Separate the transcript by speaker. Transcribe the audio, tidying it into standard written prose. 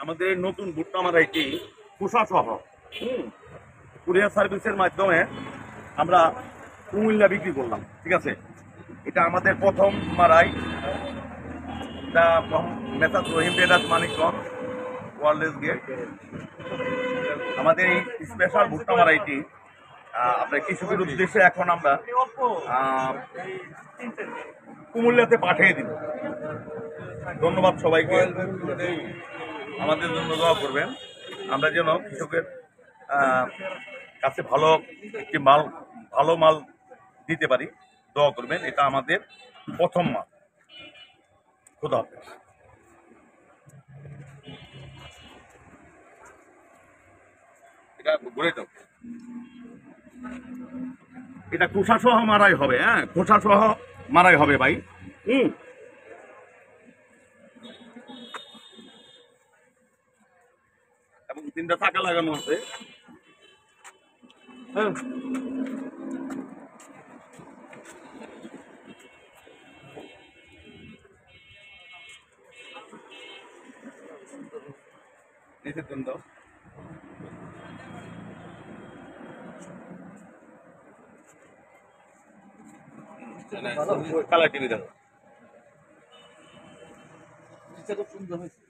Speaker 1: আমাদের নতুন ভুট্টা মারাইটি খোসা সহ কুরিয়ার সার্ভিসের মাধ্যমে আমরা কুমিল্লা বিক্রি করলাম। ঠিক আছে, এটা আমাদের প্রথম মারাই। এটা মেসাজ রহিম ট্রেডার্স মানিকগঞ্জ ওয়ারলেস গেট। আমাদের এই স্পেশাল ভুট্টা মারাইটি আপনার কৃষকের উদ্দেশ্যে এখন আমরা কুমিল্লাতে পাঠিয়ে দিব। ধন্যবাদ সবাইকে, আমাদের জন্য দোয়া করবেন। আমরা যেন কৃষকের কাছে একটি ভালো মাল দিতে পারি, দোয়া করবেন। এটা আমাদের প্রথম মাল। খোদা হাফেজ। এটা ঘুরে যাও, এটা খোসা সহ মারাই হবে। হ্যাঁ, খোসা সহ মারাই হবে ভাই। এবং 3টা চাকা লাগানো আছে। হ্যাঁ, নিচের জন্য কালার টিভি দেখো।
Speaker 2: খুব সুন্দর হয়েছে।